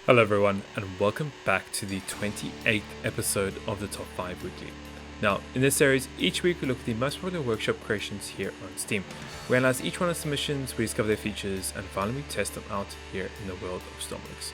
Hello everyone, and welcome back to the 28th episode of the Top 5 Weekly. Now, in this series, each week we look at the most popular workshop creations here on Steam. We analyze each one of the submissions, we discover their features, and finally we test them out here in the world of Stormworks.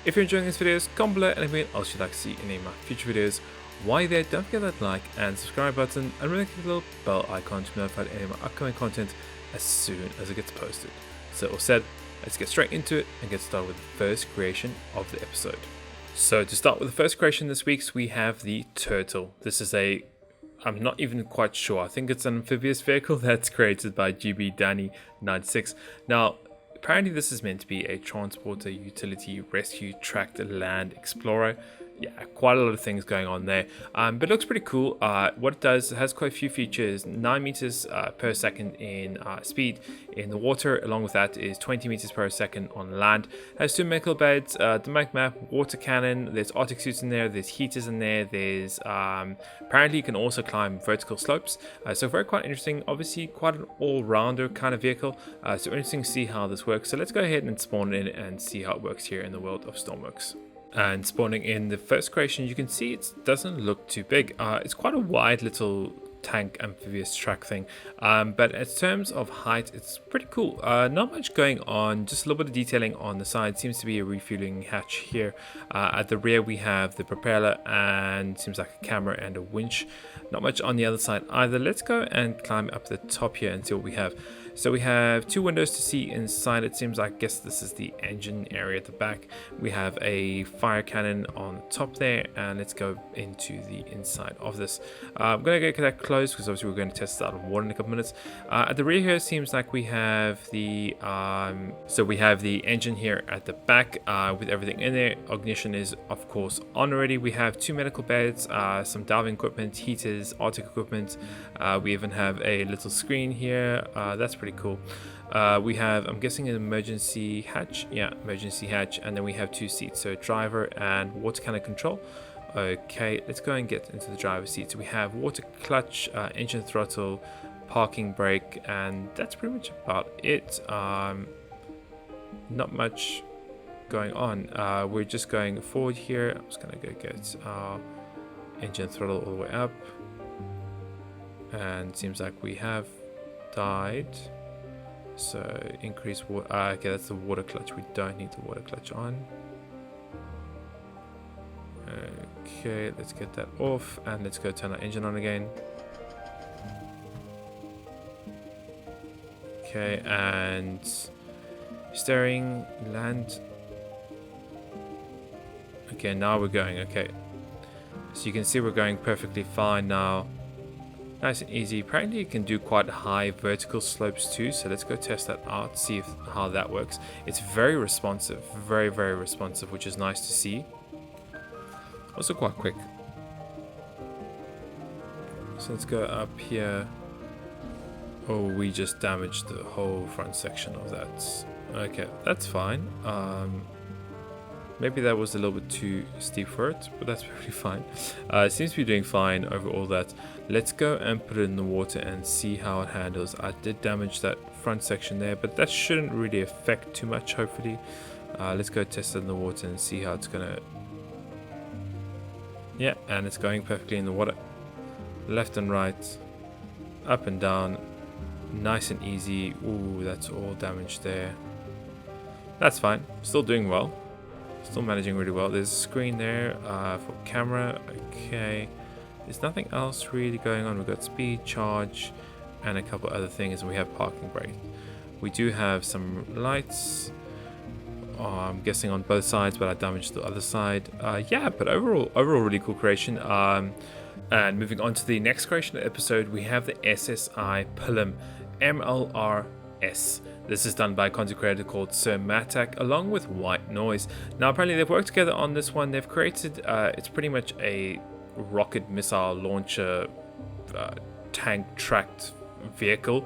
If you're enjoying these videos, comment below anything else you'd like to see in any of my future videos. While you're there, don't forget that like and subscribe button, and really click the little bell icon to be notified of any of my upcoming content as soon as it gets posted. So all said, let's get straight into it and get started with the first creation of the episode. So to start with the first creation this week, we have the Turtle. This is I'm not even quite sure. I think it's an amphibious vehicle that's created by GB Danny 96. Now, apparently this is meant to be a transporter, utility, rescue, tracked land explorer. Yeah, quite a lot of things going on there, but it looks pretty cool. What it does, it has quite a few features. 9 meters per second in speed in the water. Along with that is 20 meters per second on land. It has 2 medical beds, dynamic map, water cannon. There's Arctic suits in there. There's heaters in there. There's apparently you can also climb vertical slopes. So very quite interesting. Obviously quite an all-rounder kind of vehicle. So interesting to see how this works. So let's go ahead and spawn in and see how it works here in the world of Stormworks. And spawning in the first creation, you can see it doesn't look too big. It's quite a wide little tank amphibious track thing, but in terms of height, it's pretty cool. Not much going on, just a little bit of detailing on the side. Seems to be a refueling hatch here. At the rear we have the propeller and seems like a camera and a winch. Not much on the other side either. Let's go and climb up the top here and see what we have. So we have 2 windows to see inside. It seems like, I guess this is the engine area at the back. We have a fire cannon on the top there, and let's go into the inside of this. I'm going to get that closed because obviously we're going to test it out of water in a couple minutes. At the rear here, seems like we have the engine here at the back with everything in there. Ignition is of course on already. We have 2 medical beds, some diving equipment, heaters, Arctic equipment. We even have a little screen here. That's pretty cool. We have, I'm guessing, an emergency hatch. Yeah, emergency hatch. And then we have 2 seats, so driver and water cannon control. Okay, let's go and get into the driver's seat. So we have water clutch, engine throttle, parking brake, and that's pretty much about it. Not much going on. We're just going forward here. I'm just gonna go get engine throttle all the way up, and seems like we have died. So increase water. Okay, that's the water clutch. We don't need the water clutch on. Okay, let's get that off and let's go turn our engine on again. Okay, and steering, land. Okay, now we're going. Okay, so you can see we're going perfectly fine now. Nice and easy. Apparently you can do quite high vertical slopes too, so let's go test that out, see how that works. It's very responsive, very responsive, which is nice to see. Also quite quick. So let's go up here. Oh, we just damaged the whole front section of that. Okay, that's fine. Maybe that was a little bit too steep for it, but that's pretty fine. It seems to be doing fine over all that. Let's go and put it in the water and see how it handles. I did damage that front section there, but that shouldn't really affect too much, hopefully. Let's go test it in the water and see how it's gonna... Yeah, and it's going perfectly in the water. Left and right, up and down, nice and easy. Ooh, that's all damaged there. That's fine, still doing well. Still managing really well. There's a screen there for camera. Okay, there's nothing else really going on. We've got speed, charge, and a couple other things. And we have parking brake. We do have some lights. I'm guessing on both sides, but I damaged the other side. Yeah, but overall really cool creation. And moving on to the next creation of the episode, we have the SSI Pilum MLRS. This is done by a content creator called Sir Matak along with White Noise. Now apparently they've worked together on this one. They've created, it's pretty much a rocket missile launcher tank tracked vehicle.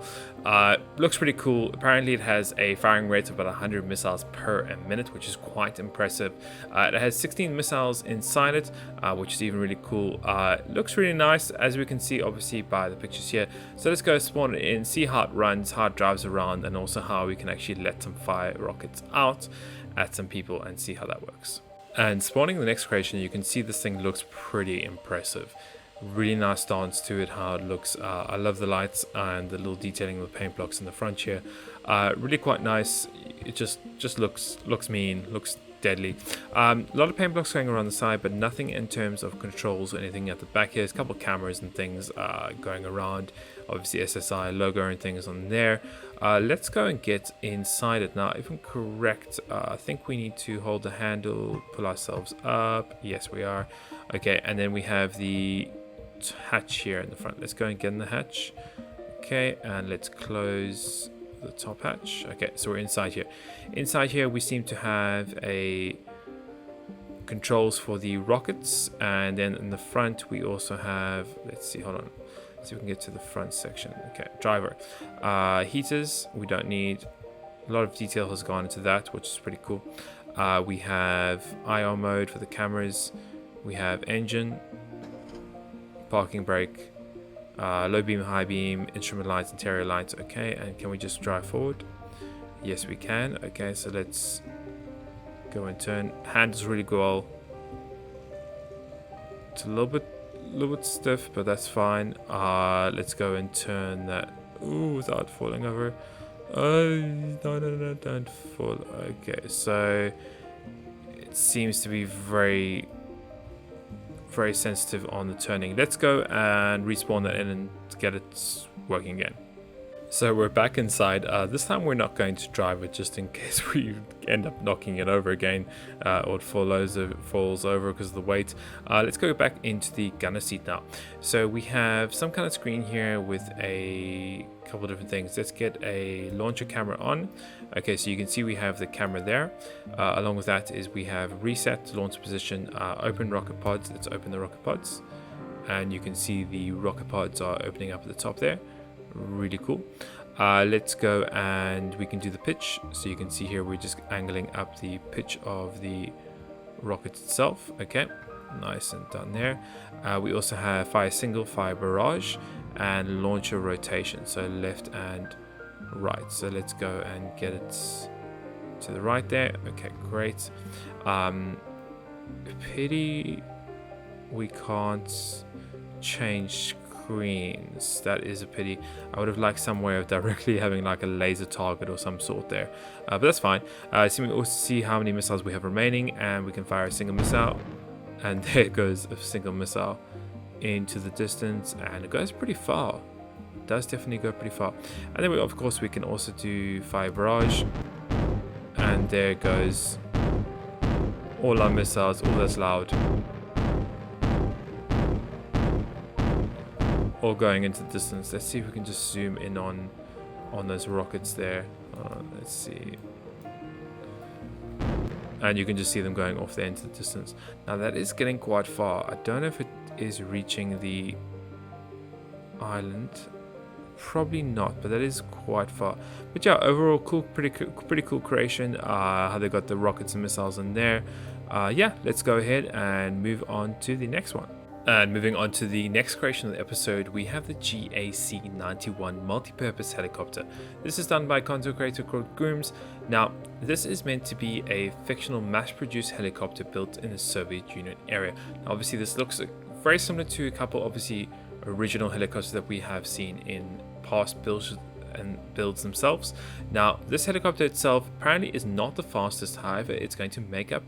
Looks pretty cool. Apparently it has a firing rate of about 100 missiles per minute, which is quite impressive. It has 16 missiles inside it, which is even really cool. Looks really nice, as we can see obviously by the pictures here. So let's go spawn it in, see how it runs, how it drives around, and also how we can actually let some fire rockets out at some people and see how that works. And spawning the next creation, you can see this thing looks pretty impressive. Really nice stance to it, how it looks. I love the lights and the little detailing of the paint blocks in the front here. Really quite nice. It just looks mean, looks deadly. A lot of paint blocks going around the side, but nothing in terms of controls or anything at the back here. There's a couple of cameras and things going around. Obviously SSI logo and things on there. Let's go and get inside it now. If I'm correct, I think we need to hold the handle, pull ourselves up. Yes, we are. Okay, and then we have the hatch here in the front. Let's go and get in the hatch. Okay, and let's close the top hatch. Okay, so we're inside here. Inside here we seem to have a controls for the rockets, and then in the front we also have, let's see, hold on, let's see if we can get to the front section. Okay, driver, heaters we don't need. A lot of detail has gone into that, which is pretty cool. We have IR mode for the cameras. We have engine, parking brake, low beam, high beam, instrument lights, interior lights. Okay, and can we just drive forward? Yes, we can. Okay, so let's go and turn. Handles really well. It's a little bit stiff, but that's fine. Let's go and turn that. Ooh, without falling over. No, don't fall. Okay, so it seems to be very sensitive on the turning. Let's go and respawn that in and get it working again. So we're back inside. This time we're not going to drive it, just in case we end up knocking it over again, or it falls over because of the weight. Let's go back into the gunner seat now. So we have some kind of screen here with a couple of different things. Let's get a launcher camera on. Okay, so you can see we have the camera there. Along with that is we have reset launch position, open rocket pods. Let's open the rocket pods, and you can see the rocket pods are opening up at the top there. Really cool. Let's go and we can do the pitch. So you can see here we're just angling up the pitch of the rocket itself. Okay, nice and done there. We also have fire single, fire barrage, and launcher rotation, so left and right. So let's go and get it to the right there. Okay, great. Pity we can't change screens. That is a pity. I would have liked some way of directly having like a laser target or some sort there, but that's fine. So we also see how many missiles we have remaining, and we can fire a single missile, and there goes a single missile into the distance, and it goes pretty far. It does definitely go pretty far. And then of course we can also do fire barrage, and there goes all our missiles. Oh, that's loud. All going into the distance. Let's see if we can just zoom in on those rockets there. Let's see. And you can just see them going off there into the distance. Now that is getting quite far. I don't know if it is reaching the island. Probably not, but that is quite far. But yeah, overall cool, pretty cool creation. How they got the rockets and missiles in there. Yeah, let's go ahead and move on to the next one. And moving on to the next creation of the episode, we have the GAC-91 multi-purpose helicopter. This is done by content creator called Grooms. Now, this is meant to be a fictional mass-produced helicopter built in the Soviet Union area. Now, obviously, this looks very similar to a couple, obviously, original helicopters that we have seen in past builds and builds themselves. Now, this helicopter itself apparently is not the fastest, however, it's going to make up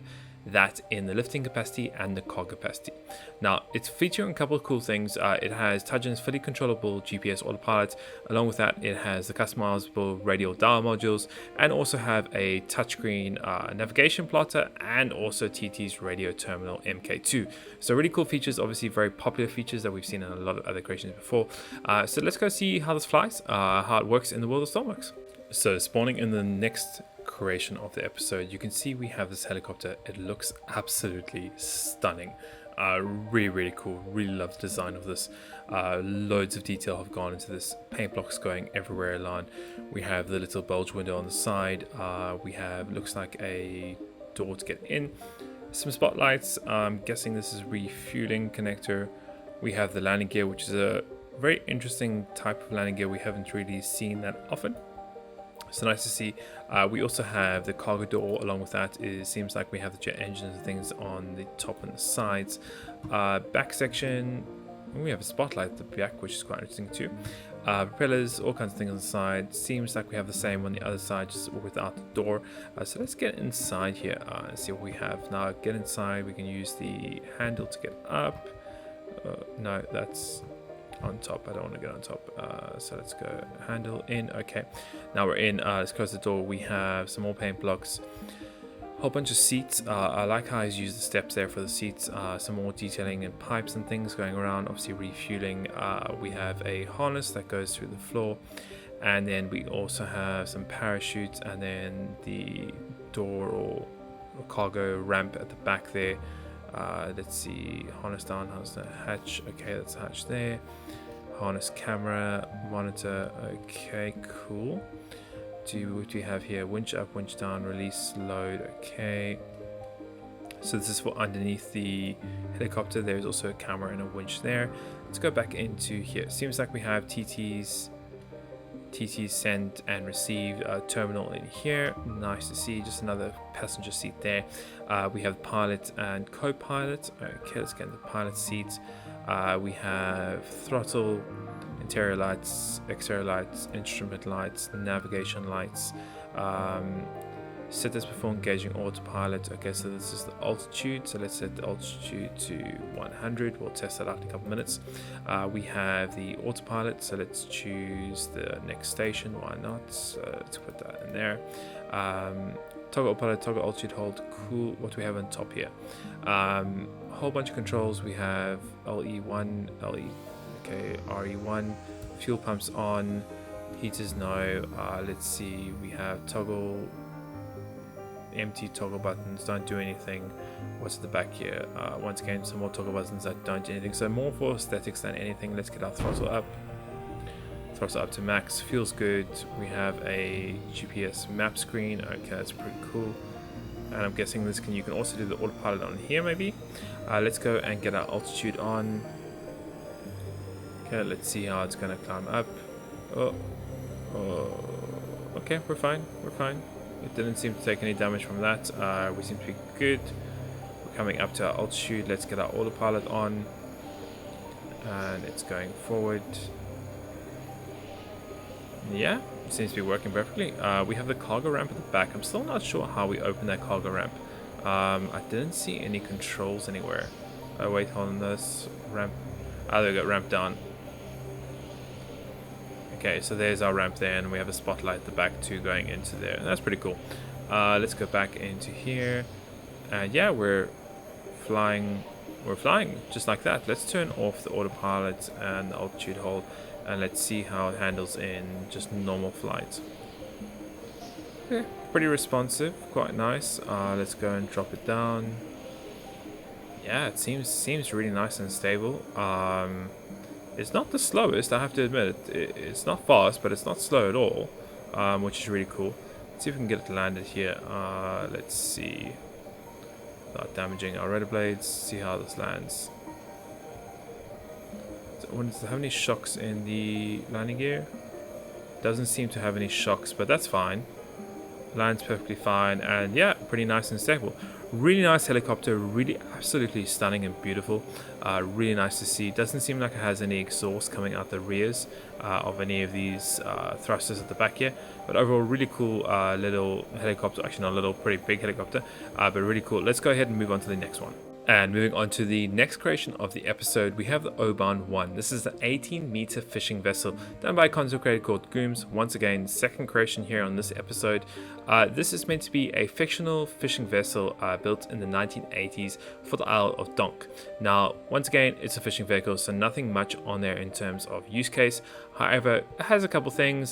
that in the lifting capacity and the cargo capacity. Now, it's featuring a couple of cool things. It has Tajin's fully controllable GPS autopilot. Along with that, it has the customizable radial dial modules, and also have a touchscreen navigation plotter, and also TT's radio terminal MK2. So really cool features, obviously very popular features that we've seen in a lot of other creations before. So let's go see how this flies, how it works in the world of Stormworks. So spawning in the next creation of the episode, you can see we have this helicopter. It looks absolutely stunning. Really cool. Really love the design of this. Loads of detail have gone into this. Paint blocks going everywhere along. We have the little bulge window on the side. We have, looks like a door to get in. Some spotlights. I'm guessing this is refueling connector. We have the landing gear, which is a very interesting type of landing gear we haven't really seen that often. So nice to see. We also have the cargo door. Along with that, it seems like we have the jet engines and things on the top and the sides. Back section, we have a spotlight at the back, which is quite interesting too. Propellers, all kinds of things on the side. Seems like we have the same on the other side, just without the door. So let's get inside here and see what we have. Now, get inside. We can use the handle to get up. No, that's on top. I don't want to get on top. So let's go handle in. Okay, now we're in. Let's close the door. We have some more paint blocks, whole bunch of seats. I like how he's used the steps there for the seats. Some more detailing and pipes and things going around, obviously refueling. We have a harness that goes through the floor, and then we also have some parachutes, and then the door or cargo ramp at the back there. Let's see, harness down, harness the hatch. Okay, that's the hatch there. Harness, camera, monitor. Okay, cool. What do we have here? Winch up, winch down, release, load. Okay, so this is for underneath the helicopter. There's also a camera and a winch there. Let's go back into here. Seems like we have TTs send and receive, terminal in here. Nice to see. Just another passenger seat there. We have pilot and co-pilot. Okay, let's get into the pilot seat. We have throttle, interior lights, exterior lights, instrument lights, navigation lights. Set this before engaging autopilot. Okay, so this is the altitude. So let's set the altitude to 100. We'll test that out in a couple minutes. We have the autopilot. So let's choose the next station. Why not? So let's put that in there. Toggle autopilot, toggle altitude hold. Cool. What do we have on top here? Whole bunch of controls. We have LE1, okay, RE1. Fuel pumps on. Heaters no. Let's see. We have toggle. Empty toggle buttons don't do anything. What's at the back here? Once again, some more toggle buttons that don't do anything. So more for aesthetics than anything. Let's get our throttle up. Throttle up to max. Feels good. We have a GPS map screen. Okay, that's pretty cool. And I'm guessing this you can also do the autopilot on here maybe. Let's go and get our altitude on. Okay, let's see how it's gonna climb up. Okay, we're fine. It didn't seem to take any damage from that. We seem to be good. We're coming up to our altitude. Let's get our autopilot on. And it's going forward. Yeah, it seems to be working perfectly. We have the cargo ramp at the back. I'm still not sure how we open that cargo ramp. I didn't see any controls anywhere. Oh wait, hold on, this ramp. There we go, ramp down. Okay, so there's our ramp there, and we have a spotlight at the back too going into there. That's pretty cool. Let's go back into here. And yeah, we're flying just like that. Let's turn off the autopilot and the altitude hold, and let's see how it handles in just normal flight. Yeah, pretty responsive, quite nice. Let's go and drop it down. Yeah, it seems really nice and stable. It's not the slowest, I have to admit. It's not fast, but it's not slow at all, which is really cool. Let's see if we can get it landed here. Let's see. Without damaging our rudder blades, see how this lands. Does it have any shocks in the landing gear? Doesn't seem to have any shocks, but that's fine. Lands perfectly fine, and yeah, pretty nice and stable. Really nice helicopter, really absolutely stunning and beautiful. Really nice to see. Doesn't seem like it has any exhaust coming out the rears of any of these thrusters at the back here, but overall really cool little helicopter. Actually not little, pretty big helicopter, but really cool. Let's go ahead and move on to the next one. And moving on to the next creation of the episode, we have the OBONE 1. This is an 18-meter fishing vessel done by a concept creator called Gooms. Once again, second creation here on this episode. This is meant to be a fictional fishing vessel built in the 1980s for the Isle of Donk. Now, once again, it's a fishing vehicle, so nothing much on there in terms of use case. However, it has a couple things.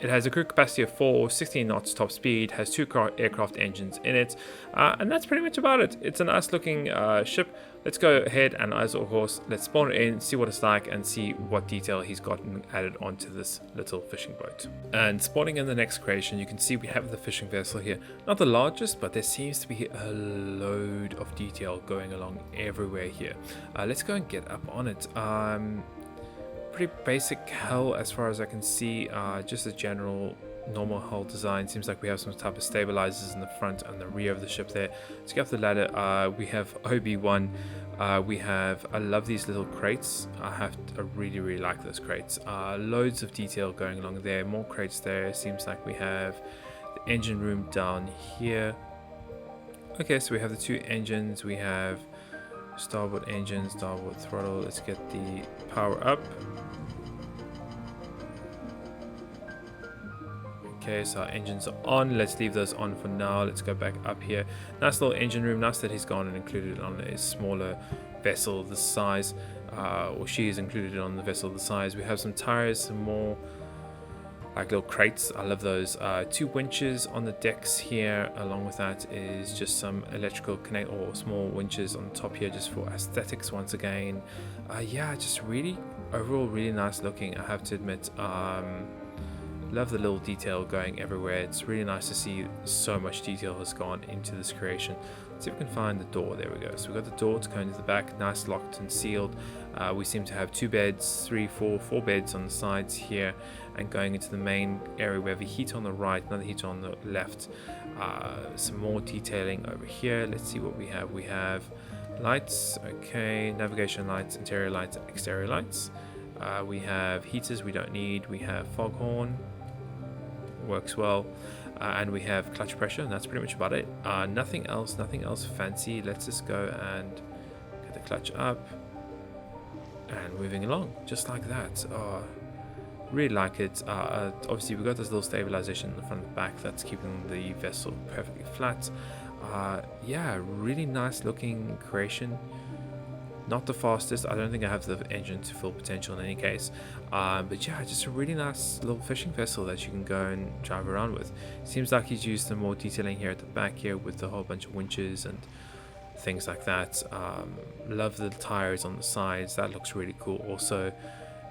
It has a crew capacity of 4, 16 knots top speed, has 2 aircraft engines in it, and that's pretty much about it. It's a nice looking ship. Let's go ahead and, as a horse, let's spawn it in, see what it's like, and see what detail he's gotten added onto this little fishing boat. And spawning in the next creation, you can see we have the fishing vessel here. Not the largest, but there seems to be a load of detail going along everywhere here. Let's go and get up on it. Pretty basic hull as far as I can see, just a general normal hull design. Seems like we have some type of stabilizers in the front and the rear of the ship there. Let's get up the ladder. We have OB1. I love these little crates. I really like those crates. Loads of detail going along there, more crates there. Seems like we have the engine room down here. Okay, so we have the 2 engines. We have starboard engine, starboard throttle. Let's get the power up. Okay, so our engines are on. Let's leave those on for now. Let's go back up here. Nice little engine room. Nice that he's gone and included it on a smaller vessel this size, or she is included on the vessel this size. We have some tires, some more like little crates. I love those. 2 winches on the decks here. Along with that is just some electrical connect or small winches on the top here, just for aesthetics once again. Yeah, just really overall really nice looking, I have to admit. Love the little detail going everywhere. It's really nice to see so much detail has gone into this creation. Let's see if we can find the door. There we go. So we've got the door to go into the back, nice locked and sealed. We seem to have 2 beds, 3, 4 beds on the sides here, and going into the main area we have a heater on the right, another heater on the left. Some more detailing over here. Let's see what we have. We have lights, okay, navigation lights, interior lights, exterior lights. We have heaters we don't need. We have foghorn, works well, and we have clutch pressure, and that's pretty much about it. Nothing else fancy. Let's just go and get the clutch up and moving along just like that. Really like it. Obviously we've got this little stabilization in the front and back that's keeping the vessel perfectly flat. Yeah, really nice looking creation. Not the fastest. I don't think I have the engine to full potential in any case, but yeah, just a really nice little fishing vessel that you can go and drive around with. Seems like he's used some more detailing here at the back here with a whole bunch of winches and things like that. Love the tires on the sides. That looks really cool also.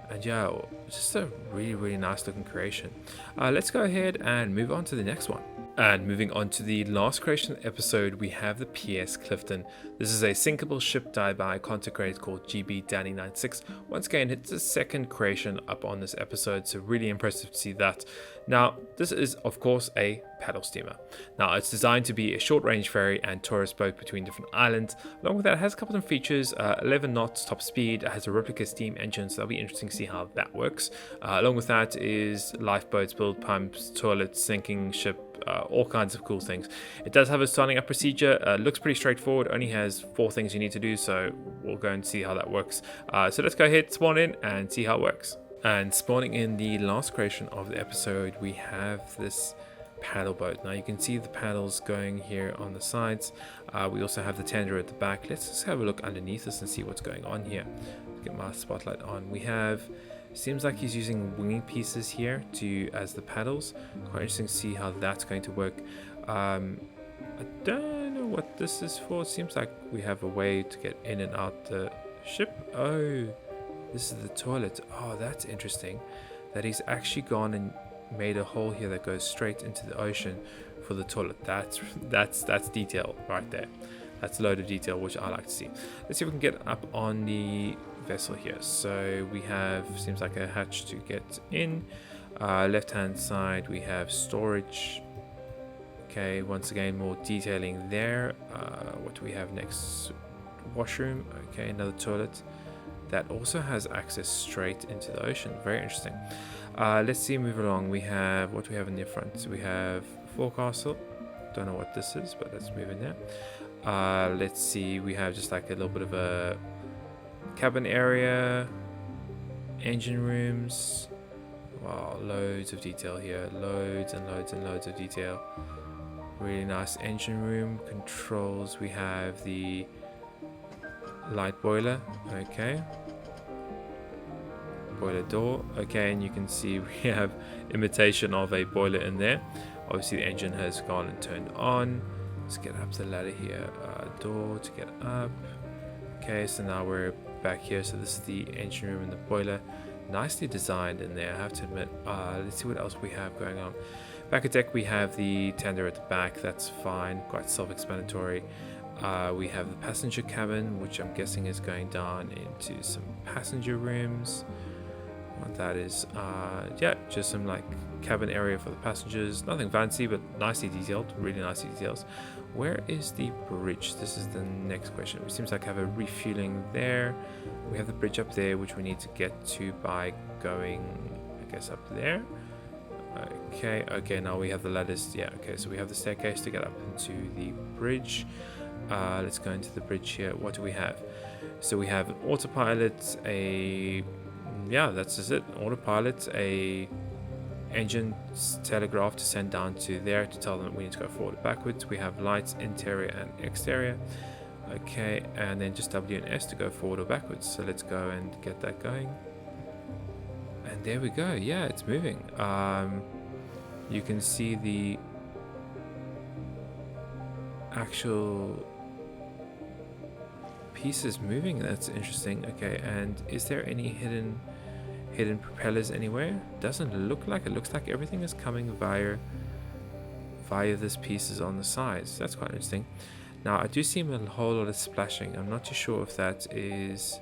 And yeah, just a really nice looking creation. Let's go ahead and move on to the next one. And moving on to the last creation episode, we have the PS Clifton. This is a sinkable ship dive by a content creator called GB Danny 96. Once again, it's the second creation up on this episode, so really impressive to see that. Now, this is of course a paddle steamer. Now, it's designed to be a short-range ferry and tourist boat between different islands. Along with that, it has a couple of features: 11 knots top speed. It has a replica steam engine, so that'll be interesting to see how that works. Along with that is lifeboats, build pumps, toilets, sinking ship, all kinds of cool things. It does have a starting up procedure. Looks pretty straightforward. Only has 4 things you need to do, so we'll go and see how that works. So let's go ahead, spawn in, and see how it works. And spawning in the last creation of the episode, we have this paddle boat. Now you can see the paddles going here on the sides. We also have the tender at the back. Let's just have a look underneath this and see what's going on here. Get my spotlight on. We have, seems like he's using winging pieces here as the paddles. Quite interesting to see how that's going to work. I don't know what this is for. It seems like we have a way to get in and out the ship. Oh, this is the toilet. Oh, that's interesting. That he's actually gone and made a hole here that goes straight into the ocean for the toilet. That's detail right there. That's a load of detail, which I like to see. Let's see if we can get up on the vessel here. So we have, seems like a hatch to get in. Left hand side we have storage. Okay, once again more detailing there. What do we have next? Washroom. Okay, another toilet that also has access straight into the ocean. Very interesting. Let's see, move along. We have, what do we have in the front? So we have forecastle. Don't know what this is, but let's move in there. Let's see, we have just like a little bit of a cabin area, engine rooms. Wow, loads of detail here. Loads and loads of detail. Really nice engine room. Controls, we have the light boiler. Okay. boiler door. Okay, and you can see we have imitation of a boiler in there. Obviously the engine has gone and turned on. Let's get up the ladder here. Door to get up. Okay, so now we're back here. So this is the engine room and the boiler. Nicely designed in there, I have to admit. Let's see what else we have going on. Back at deck we have the tender at the back. That's fine, quite self-explanatory. We have the passenger cabin, which I'm guessing is going down into some passenger rooms. What that is, yeah, just some like cabin area for the passengers. Nothing fancy, but nicely detailed, really nicely detailed. Where is the bridge? This is the next question. It seems like I have a refueling there. We have the bridge up there, which we need to get to by going, I guess, up there. Okay, now we have the ladders. Yeah, okay, so we have the staircase to get up into the bridge. Let's go into the bridge here. What do we have? So we have an autopilot, yeah, that's just it. Autopilot, a engine telegraph to send down to there to tell them we need to go forward or backwards. We have lights, interior and exterior. Okay, and then just W and S to go forward or backwards. So let's go and get that going. And there we go. Yeah, it's moving. You can see the actual pieces moving. That's interesting. Okay, and is there any hidden propellers anywhere? Doesn't look like it. Looks like everything is coming via this pieces on the sides. That's quite interesting. Now I do see a whole lot of splashing. I'm not too sure if that is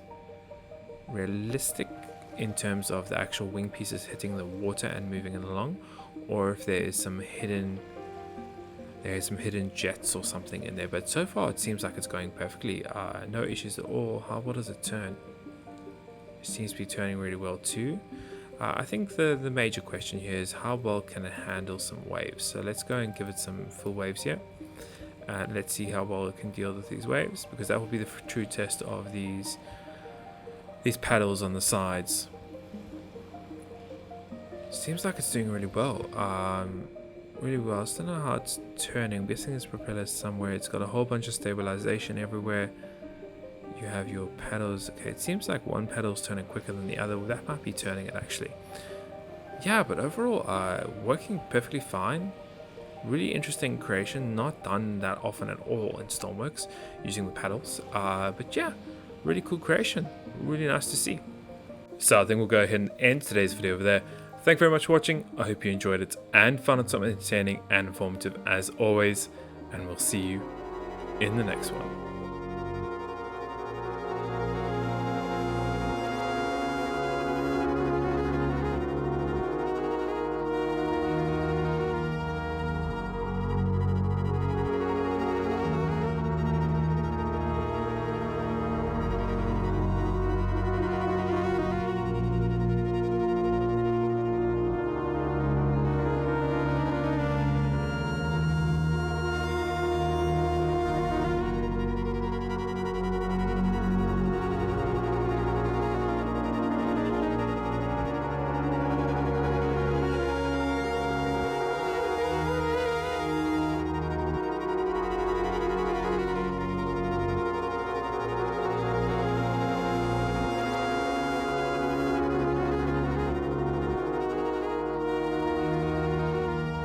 realistic in terms of the actual wing pieces hitting the water and moving it along, or if there is some hidden jets or something in there. But so far it seems like it's going perfectly. No issues at all. What does it turn? It seems to be turning really well too. I think the major question here is how well can it handle some waves. So let's go and give it some full waves here. And let's see how well it can deal with these waves, because that will be the true test of these paddles on the sides. Seems like it's doing really well. Really well. I still don't know how it's turning. I'm guessing this propeller somewhere. It's got a whole bunch of stabilization everywhere. You have your paddles. Okay, it seems like one pedal's turning quicker than the other. Well, that might be turning it actually. Yeah, but overall, working perfectly fine. Really interesting creation. Not done that often at all in Stormworks using the paddles. But yeah, really cool creation. Really nice to see. So I think we'll go ahead and end today's video over there. Thank you very much for watching. I hope you enjoyed it and found it something entertaining and informative as always. And we'll see you in the next one.